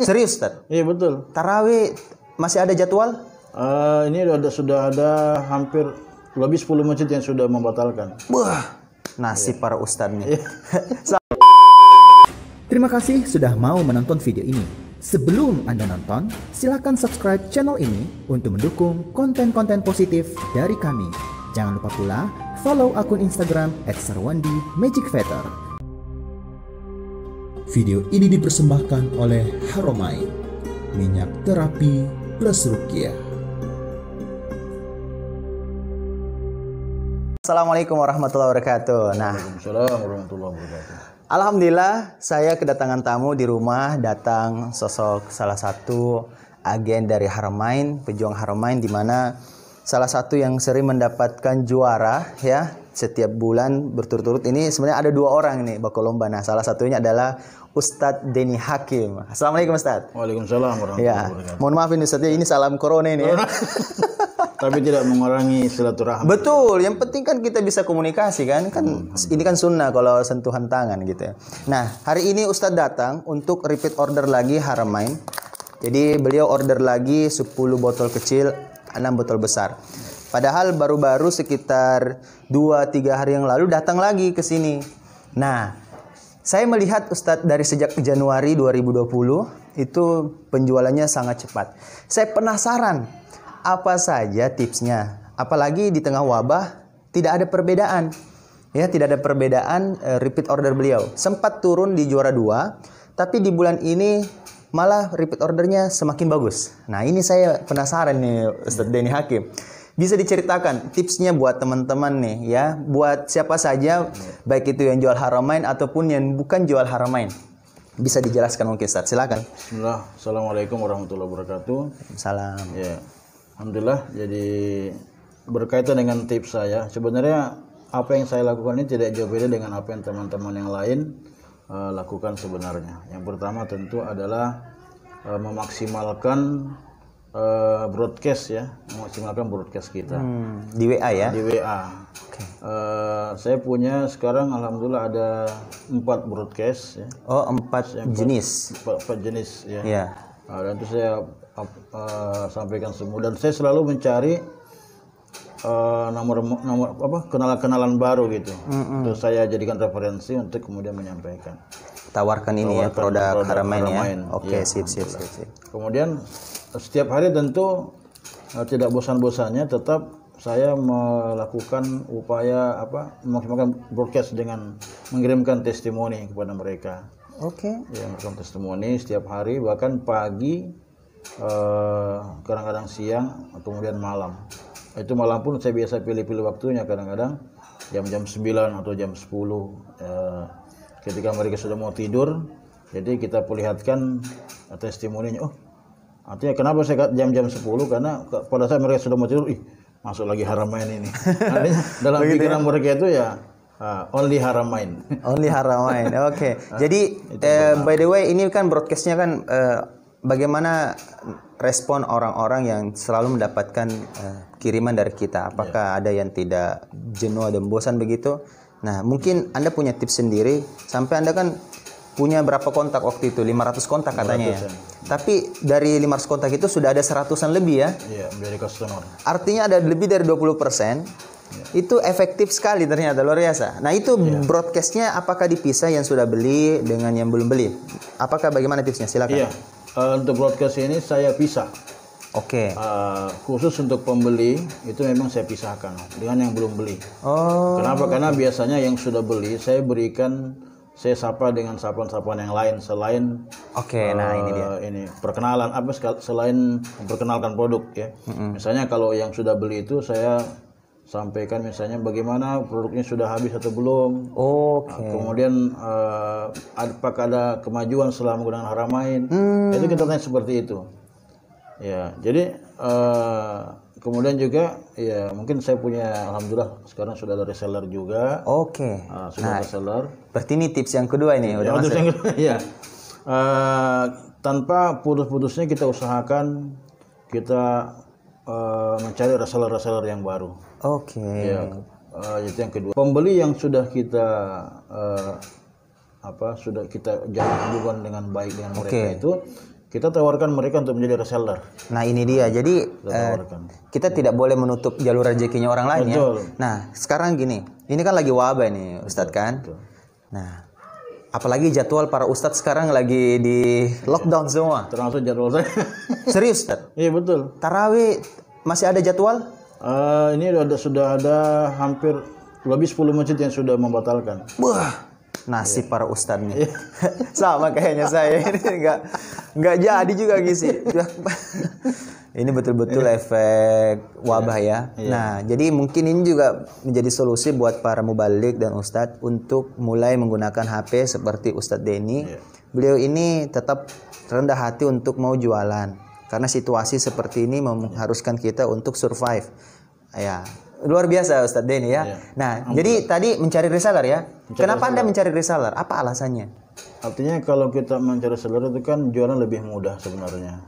Serius, Ustaz? Iya betul. Tarawih masih ada jadwal? Ini sudah ada hampir lebih 10 masjid yang sudah membatalkan. Wah, nasib para ustadz nih. Terima kasih sudah mau menonton video ini. Sebelum Anda nonton, silakan subscribe channel ini untuk mendukung konten-konten positif dari kami. Jangan lupa pula follow akun Instagram @sarwandi_magicfetter. Video ini dipersembahkan oleh Haramain, minyak terapi plus ruqyah. Assalamualaikum warahmatullahi wabarakatuh. Nah, Waalaikumsalam warahmatullahi wabarakatuh. alhamdulillah saya kedatangan tamu di rumah, datang sosok salah satu agen dari Haramain, pejuang Haramain, di mana salah satu yang sering mendapatkan juara ya setiap bulan berturut-turut. Ini sebenarnya ada dua orang nih bakal lomba. Nah, salah satunya adalah Ustadz Denny Hakim. Assalamualaikum Ustadz. Waalaikumsalam warahmatullahi Ya, wabarakatuh. mohon maaf ini Ustadz, ini salam corona ini ya. Tapi tidak mengurangi silaturahmi. Betul, yang penting kan kita bisa komunikasi kan ini kan sunnah kalau sentuhan tangan gitu ya. Nah, hari ini Ustadz datang untuk repeat order lagi Haramain. Jadi beliau order lagi 10 botol kecil, 6 botol besar. Padahal baru-baru sekitar 2-3 hari yang lalu datang lagi ke sini. Nah, saya melihat Ustadz dari sejak Januari 2020 itu penjualannya sangat cepat. Saya penasaran apa saja tipsnya. Apalagi di tengah wabah tidak ada perbedaan. Ya, tidak ada perbedaan repeat order beliau. Sempat turun di juara 2, tapi di bulan ini malah repeat ordernya semakin bagus. Nah, ini saya penasaran nih Ustadz Denny Hakim. Bisa diceritakan tipsnya buat teman-teman nih ya, buat siapa saja, baik itu yang jual Haramain ataupun yang bukan jual Haramain. Bisa dijelaskan mungkin Ustadz, silakan. Bismillah. Assalamualaikum warahmatullahi wabarakatuh. Salam. Ya, alhamdulillah. Jadi berkaitan dengan tips saya, sebenarnya apa yang saya lakukan ini tidak jauh beda dengan apa yang teman-teman yang lain lakukan sebenarnya. Yang pertama tentu adalah memaksimalkan broadcast ya, memaksimalkan broadcast kita Di WA ya? di WA. Oke. Saya punya sekarang alhamdulillah ada 4 broadcast ya. Oh, 4 jenis. 4 jenis ya. Ya. Dan itu saya sampaikan semua, dan saya selalu mencari nomor kenalan baru gitu. Terus saya jadikan referensi untuk kemudian menyampaikan. Tawarkan ini ya, produk Haramain ya. Oke, Ya, sip. Kemudian setiap hari tentu tidak bosan-bosannya tetap saya melakukan upaya memaksimalkan broadcast dengan mengirimkan testimoni kepada mereka. Oke. Ya, mengirimkan testimoni setiap hari, bahkan pagi, kadang-kadang siang, kemudian malam. Itu malam pun saya biasa pilih-pilih waktunya, kadang-kadang jam 9 atau jam 10 ketika mereka sudah mau tidur. Jadi kita perlihatkan testimoninya. Oh, artinya kenapa saya jam-jam 10? Karena pada saat mereka sudah mau tidur, masuk lagi Haramain ini. Artinya dalam pikiran mereka itu ya only Haramain. Only Haramain. Oke. Jadi by the way ini kan broadcastnya kan bagaimana respon orang-orang yang selalu mendapatkan kiriman dari kita? Apakah ada yang tidak jenuh dan bosan begitu? Nah, mungkin Anda punya tips sendiri. Sampai Anda kan punya berapa kontak waktu itu? 500 kontak katanya 500 ya. Tapi dari 500 kontak itu sudah ada 100-an lebih ya? Iya, dari customer. Artinya ada lebih dari 20%. Itu efektif sekali ternyata, luar biasa. Nah, itu broadcastnya apakah dipisah yang sudah beli dengan yang belum beli? Apakah bagaimana tipsnya? Silakan. Iya. Untuk broadcast ini saya pisah. Oke. Khusus untuk pembeli itu memang saya pisahkan dengan yang belum beli. Oh. Kenapa? Karena biasanya yang sudah beli saya berikan, saya sapa dengan sapaan-sapaan yang lain selain Nah ini dia. ini perkenalan selain memperkenalkan produk ya. Misalnya kalau yang sudah beli itu saya sampaikan misalnya bagaimana produknya sudah habis atau belum. Oke. Kemudian apakah ada kemajuan setelah menggunakan Haramain. Itu kita tanya seperti itu. Ya, jadi kemudian juga ya mungkin saya punya, alhamdulillah sekarang sudah ada reseller juga. Oke. Sudah reseller. Berarti ini tips yang kedua ini udah masuk. Yang kedua, ya. Tanpa putus-putusnya kita usahakan kita mencari reseller-reseller yang baru. Oke. Ya, itu yang kedua. Pembeli yang sudah kita sudah kita jalin hubungan dengan baik dengan mereka itu kita tawarkan mereka untuk menjadi reseller. Nah ini dia. Jadi tawarkan. kita tidak boleh menutup jalur rezekinya orang lain ya. Betul. Nah sekarang gini, ini kan lagi wabah nih Ustadz kan. Betul. Nah apalagi jadwal para ustadz sekarang lagi di lockdown semua. Termasuk jadwal saya. Serius Ustadz? Iya betul. Tarawih masih ada jadwal? Ini sudah ada hampir lebih 10 masjid yang sudah membatalkan. Wah. Nasib para ustadz nih. Sama kayaknya saya ini nggak jadi juga Gisi. Ini betul-betul efek wabah ya. Nah, jadi mungkin ini juga menjadi solusi buat para mubalik dan ustadz untuk mulai menggunakan HP seperti Ustadz Denny. Beliau ini tetap rendah hati untuk mau jualan karena situasi seperti ini mengharuskan kita untuk survive. Ya. Luar biasa Ustadz Denny ya. Nah, jadi tadi mencari reseller ya. Kenapa Anda mencari reseller? Apa alasannya? Artinya kalau kita mencari reseller itu kan jualan lebih mudah sebenarnya.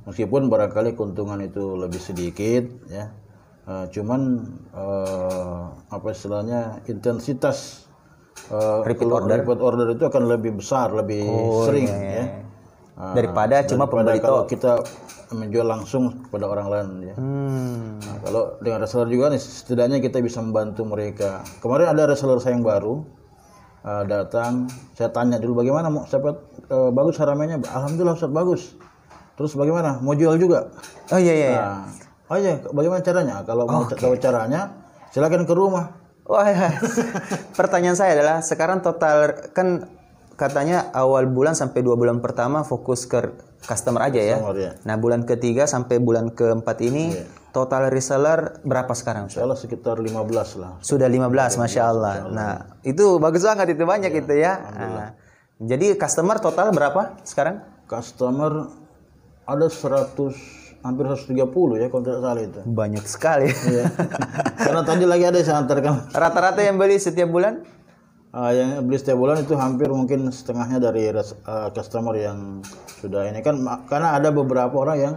Meskipun barangkali keuntungan itu lebih sedikit ya. Cuman apa istilahnya intensitas repeat order itu akan lebih besar, lebih sering ya. Daripada cuma pembeli kalau kita menjual langsung kepada orang lain ya. Nah, kalau dengan reseller juga nih setidaknya kita bisa membantu mereka. Kemarin ada reseller saya yang baru datang, saya tanya dulu bagaimana mau dapat bagus haramenya. Alhamdulillah Ustaz bagus. Terus bagaimana? Mau jual juga? Oh iya. Nah, oh iya, bagaimana caranya? Kalau mau tahu caranya, silakan ke rumah. Wah, pertanyaan saya adalah sekarang total kan katanya awal bulan sampai 2 bulan pertama fokus ke customer aja ya. Nah bulan ketiga sampai bulan keempat ini total reseller berapa sekarang? Salah sekitar 15 lah. Sudah 15, Masya Allah. Nah itu bagus banget itu banyak itu ya. Nah, jadi customer total berapa sekarang? Customer ada 100 hampir 130 ya kalau tidak salah itu. Banyak sekali. Karena tadi lagi ada yang antarkan. Rata-rata yang beli setiap bulan? Yang beli setiap bulan itu hampir mungkin setengahnya dari customer yang sudah ini kan karena ada beberapa orang yang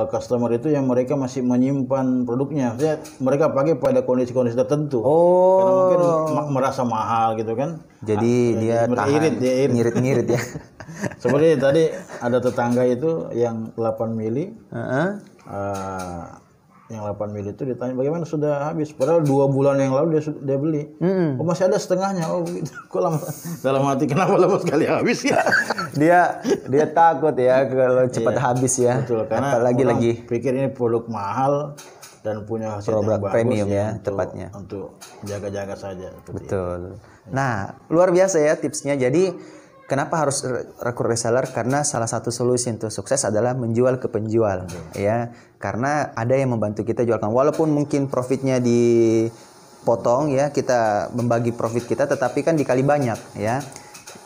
customer itu yang mereka masih menyimpan produknya. Maksudnya mereka pakai pada kondisi-kondisi tertentu. Karena mungkin merasa mahal gitu kan. Jadi dia tahan, ngirit-ngirit ya. Seperti tadi ada tetangga itu yang 8 mili. Yang 8 mili itu ditanya bagaimana sudah habis. Padahal 2 bulan yang lalu dia beli. Oh masih ada setengahnya. Oh begitu. Kok lama, dalam hati kenapa lama sekali habis ya? dia takut ya kalau cepat habis ya. Betul, karena apalagi lagi pikir ini produk mahal dan punya hasil yang bagus premium ya tepatnya. Untuk jaga-jaga saja. Betul. Nah luar biasa ya tipsnya. Jadi kenapa harus rekrut reseller? Karena salah satu solusi untuk sukses adalah menjual ke penjual, ya. Karena ada yang membantu kita jualkan. Walaupun mungkin profitnya dipotong, ya, kita membagi profit kita, tetapi kan dikali banyak, ya.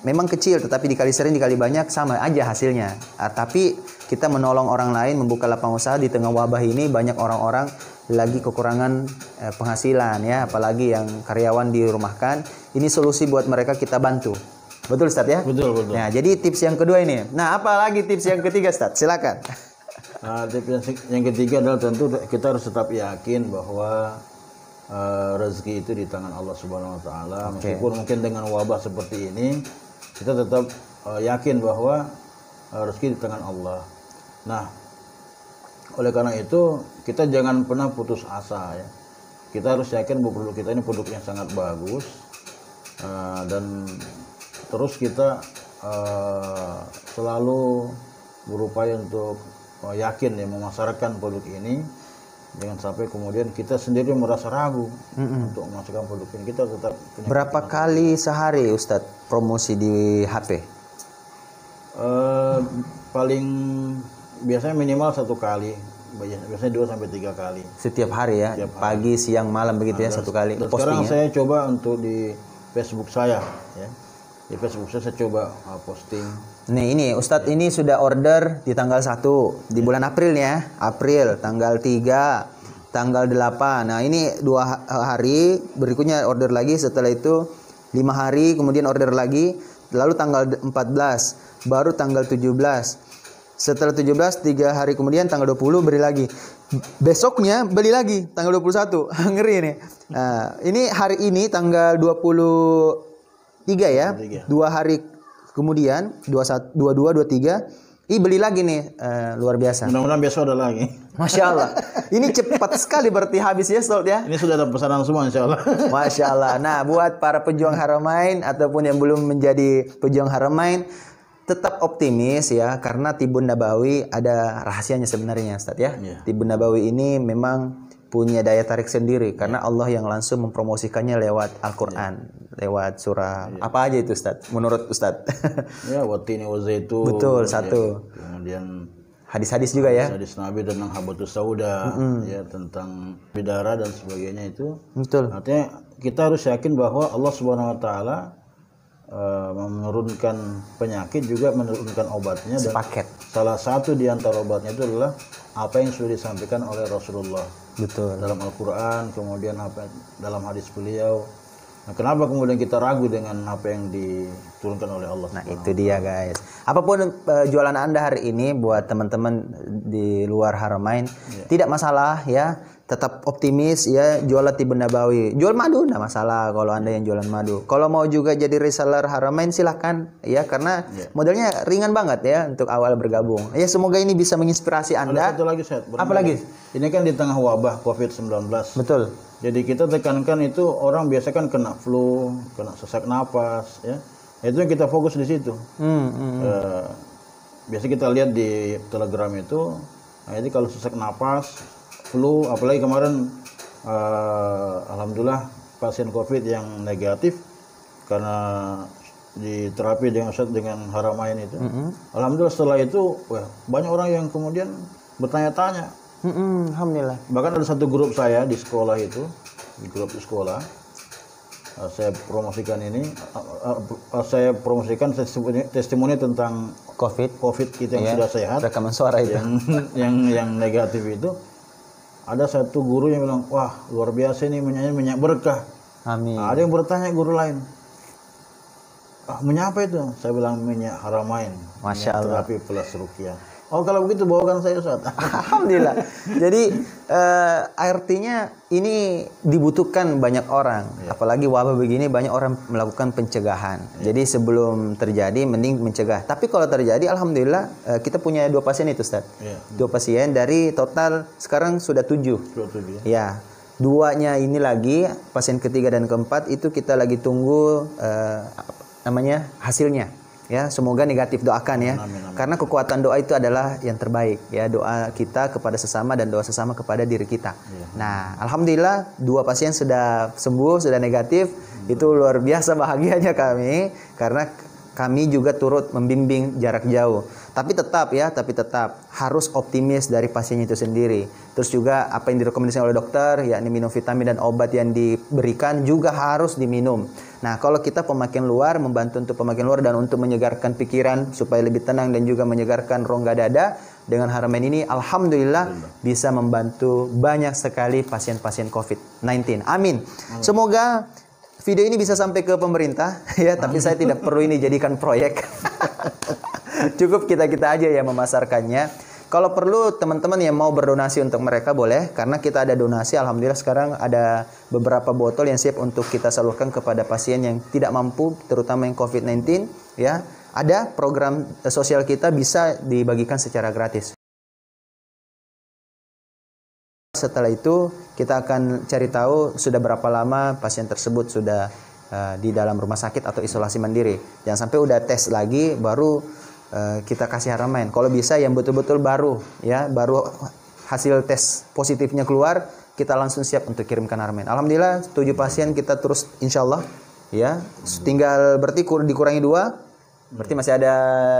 Memang kecil, tetapi dikali sering, dikali banyak, sama aja hasilnya. Tapi kita menolong orang lain, membuka lapangan usaha di tengah wabah ini, banyak orang-orang lagi kekurangan penghasilan, ya. Apalagi yang karyawan dirumahkan. Ini solusi buat mereka kita bantu. Betul Ustaz ya? Betul. Nah, jadi tips yang kedua ini. Nah, apa lagi tips yang ketiga Ustaz? Silakan. Tips yang ketiga adalah tentu kita harus tetap yakin bahwa rezeki itu di tangan Allah Subhanahu wa taala. Meskipun mungkin dengan wabah seperti ini, kita tetap yakin bahwa rezeki di tangan Allah. Nah, oleh karena itu kita jangan pernah putus asa ya. Kita harus yakin bahwa produk kita ini produk yang sangat bagus dan terus kita selalu berupaya untuk yakin ya memasarkan produk ini. Jangan sampai kemudian kita sendiri merasa ragu untuk memasarkan produk ini. Kita tetap berapa kali sehari Ustadz promosi di HP? Paling biasanya minimal 1 kali. Biasanya 2 sampai 3 kali. Setiap hari ya? Setiap hari. Pagi, siang, malam begitu ya, 1 kali dan posting. Sekarang saya coba untuk di Facebook saya ya. Di Facebook saya coba posting. Nih ini Ustadz ini sudah order di tanggal 1 di bulan April ya. April tanggal 3, tanggal 8. Nah, ini 2 hari, berikutnya order lagi, setelah itu 5 hari, kemudian order lagi, lalu tanggal 14, baru tanggal 17. Setelah 17 3 hari kemudian tanggal 20 beli lagi. Besoknya beli lagi tanggal 21. Ngeri nih. Nah, ini hari ini tanggal 23 ya. 2 hari kemudian 21, 22, 23 Beli lagi nih, luar biasa. Mudah-mudahan besok ada lagi. Masya Allah. Ini cepat sekali berarti habis ya, Ustaz ya. Ini sudah ada pesanan semua insya Allah. Masya Allah. Nah, buat para pejuang Haramain ataupun yang belum menjadi pejuang Haramain, tetap optimis ya, karena Tibun Nabawi ada rahasianya sebenarnya, Ustaz ya. Iya. Tibun Nabawi ini memang punya daya tarik sendiri karena Allah yang langsung mempromosikannya lewat Al-Qur'an, lewat surah apa aja itu, Ustaz? Menurut Ustaz. Ya, watini wa zaitun. Betul, satu. Kemudian Hadis-hadis juga ya. hadis Nabi tentang habatus sauda, ya tentang bidara dan sebagainya itu. Betul. Artinya kita harus yakin bahwa Allah Subhanahu wa taala menurunkan penyakit juga menurunkan obatnya, dan Sepaket. salah satu di antara obatnya itu adalah apa yang sudah disampaikan oleh Rasulullah Betul. dalam Al-Qur'an, kemudian apa dalam hadis beliau. Nah, kenapa kemudian kita ragu dengan apa yang diturunkan oleh Allah? Nah, itu dia guys. Apapun jualan Anda hari ini buat teman-teman di luar Haramain, tidak masalah ya. Tetap optimis ya, jual Tibun Nabawi. Jual madu enggak masalah kalau Anda yang jualan madu. Kalau mau juga jadi reseller Haramain silahkan ya, karena modelnya ringan banget ya untuk awal bergabung. Ya, semoga ini bisa menginspirasi Anda. Ada satu lagi, Ustaz. Apa lagi? Ini kan di tengah wabah COVID-19. Betul. Jadi kita tekankan itu, orang biasa kan kena flu, kena sesak napas, ya. Itu yang kita fokus di situ. Biasa kita lihat di Telegram itu, nah jadi kalau sesak napas, flu, apalagi kemarin, alhamdulillah pasien COVID yang negatif karena diterapi dengan Ustaz dengan Haramain itu. Alhamdulillah setelah itu, wah, banyak orang yang kemudian bertanya-tanya. Alhamdulillah. Bahkan ada satu grup saya di sekolah itu, di grup di sekolah, saya promosikan ini, saya promosikan testimoni tentang COVID kita yang sudah sehat, rekaman suara itu, yang negatif itu. Ada satu guru yang bilang, wah luar biasa ini minyak berkah. Amin. Nah, ada yang bertanya guru lain, minyak apa itu? Saya bilang minyak Haramain. Masya Allah. Terapi plus ruqyah. Oh kalau begitu bawakan saya, Ustaz. Alhamdulillah. Jadi artinya ini dibutuhkan banyak orang. Apalagi wabah begini banyak orang melakukan pencegahan. Jadi sebelum terjadi mending mencegah. Tapi kalau terjadi alhamdulillah kita punya 2 pasien itu, Ustaz. 2 pasien dari total sekarang sudah 7. Ya. 2-nya ini lagi, pasien ketiga dan keempat itu kita lagi tunggu hasilnya. Ya, semoga negatif, doakan ya. Amin. Karena kekuatan doa itu adalah yang terbaik ya, doa kita kepada sesama dan doa sesama kepada diri kita. Nah, alhamdulillah 2 pasien sudah sembuh, sudah negatif. Itu luar biasa bahagianya kami karena kami juga turut membimbing jarak jauh. Tapi tetap harus optimis dari pasiennya itu sendiri. Terus juga apa yang direkomendasikan oleh dokter, yakni minum vitamin dan obat yang diberikan juga harus diminum. Nah, kalau kita pemakaian luar, membantu untuk pemakaian luar dan untuk menyegarkan pikiran supaya lebih tenang dan juga menyegarkan rongga dada, dengan Haramain ini alhamdulillah bisa membantu banyak sekali pasien-pasien COVID-19. Amin. Semoga video ini bisa sampai ke pemerintah ya, tapi saya tidak perlu ini jadikan proyek. Cukup kita-kita aja yang memasarkannya. Kalau perlu teman-teman yang mau berdonasi untuk mereka boleh, karena kita ada donasi. Alhamdulillah sekarang ada beberapa botol yang siap untuk kita salurkan kepada pasien yang tidak mampu, terutama yang COVID-19 ya. Ada program sosial kita bisa dibagikan secara gratis. Setelah itu kita akan cari tahu sudah berapa lama pasien tersebut sudah di dalam rumah sakit atau isolasi mandiri. Jangan sampai udah tes lagi baru kita kasih Haramain. Kalau bisa yang betul-betul baru hasil tes positifnya keluar, kita langsung siap untuk kirimkan Haramain. Alhamdulillah 7 pasien kita terus insyaallah ya. Tinggal berarti dikurangi 2, berarti masih ada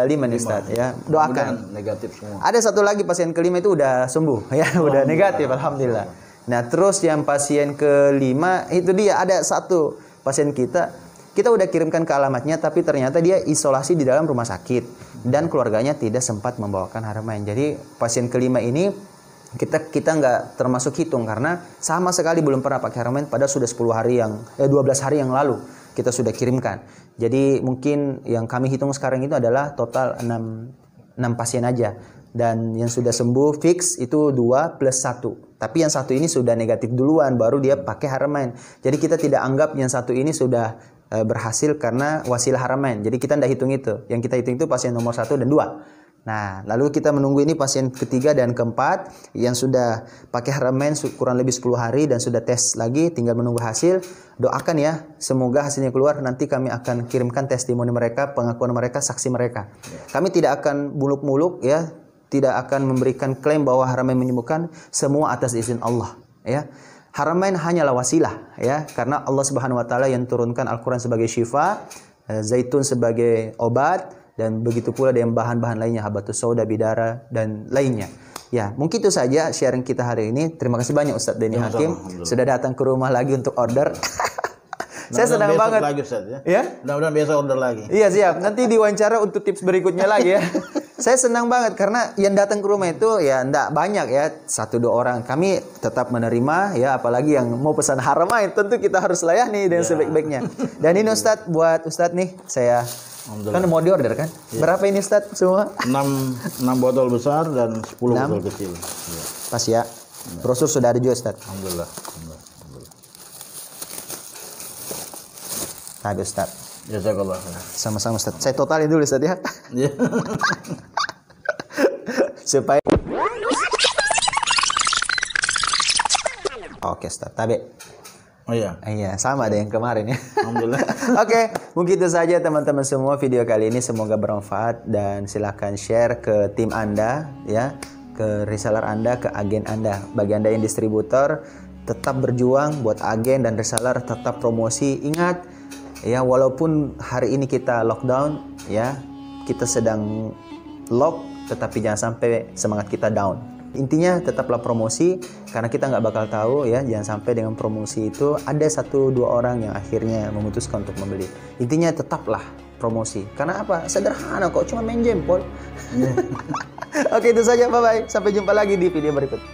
5 nih Ustaz ya. Doakan. Negatif semua. Ada satu lagi pasien kelima itu udah sembuh ya, udah negatif alhamdulillah. Nah, terus yang pasien kelima itu dia ada satu pasien kita udah kirimkan ke alamatnya, tapi ternyata dia isolasi di dalam rumah sakit dan keluarganya tidak sempat membawakan Haramain. Jadi pasien kelima ini kita nggak termasuk hitung karena sama sekali belum pernah pakai Haramain, padahal sudah 12 hari yang lalu kita sudah kirimkan. Jadi mungkin yang kami hitung sekarang itu adalah total 6 pasien aja, dan yang sudah sembuh fix itu 2 plus 1. Tapi yang satu ini sudah negatif duluan, baru dia pakai Haramain. Jadi kita tidak anggap yang satu ini sudah berhasil karena wasilah Haramain. Jadi kita tidak hitung itu. Yang kita hitung itu pasien nomor 1 dan 2. Nah, lalu kita menunggu ini pasien ketiga dan keempat yang sudah pakai Haramain kurang lebih 10 hari dan sudah tes lagi, tinggal menunggu hasil. Doakan ya, semoga hasilnya keluar, nanti kami akan kirimkan testimoni mereka, pengakuan mereka, saksi mereka. Kami tidak akan muluk-muluk ya, tidak akan memberikan klaim bahwa Haramain menyembuhkan, semua atas izin Allah ya. Haramain hanyalah wasilah ya, karena Allah Subhanahu wa taala yang turunkan Al-Qur'an sebagai syifa, zaitun sebagai obat, dan begitu pula dengan bahan-bahan lainnya, habatus sauda, bidara, dan lainnya. Ya, mungkin itu saja sharing kita hari ini. Terima kasih banyak Ustadz Denny Hakim sudah datang ke rumah lagi untuk order. Saya senang banget. Lagi, Ustaz, ya. Ya? Mudah-mudahan biasa order lagi. Iya siap. Nanti diwawancara untuk tips berikutnya lagi ya. Saya senang banget karena yang datang ke rumah itu ya enggak banyak ya, 1-2 orang. Kami tetap menerima ya, apalagi yang mau pesan Haramain tentu kita harus layani dengan sebaik-baiknya. Dan ini Ustadz, buat Ustadz nih saya kan mau diorder kan? Ya. Berapa ini Ustadz semua? 6 botol besar dan 10 botol kecil. Ya. Pas ya. Brosur sudah ada juga Ustadz. Alhamdulillah. Tadi Ustadz. Jazakallah. Sama-sama Ustadz. Saya totalin dulu Ustadz ya. Ya. Supaya Oke Ustadz. Tabe. Oh iya. Iya, sama ada yang kemarin ya. Alhamdulillah. Oke, mungkin itu saja teman-teman semua video kali ini, semoga bermanfaat dan silakan share ke tim Anda ya, ke reseller Anda, ke agen Anda. Bagi Anda yang distributor, tetap berjuang buat agen dan reseller, tetap promosi. Ingat ya, walaupun hari ini kita lockdown ya, kita sedang lock, tetapi jangan sampai semangat kita down. Intinya tetaplah promosi, karena kita nggak bakal tahu ya, jangan sampai dengan promosi itu ada 1-2 orang yang akhirnya memutuskan untuk membeli. Intinya tetaplah promosi, karena apa? Sederhana kok, cuma main jempol. Oke, itu saja, bye bye, sampai jumpa lagi di video berikut.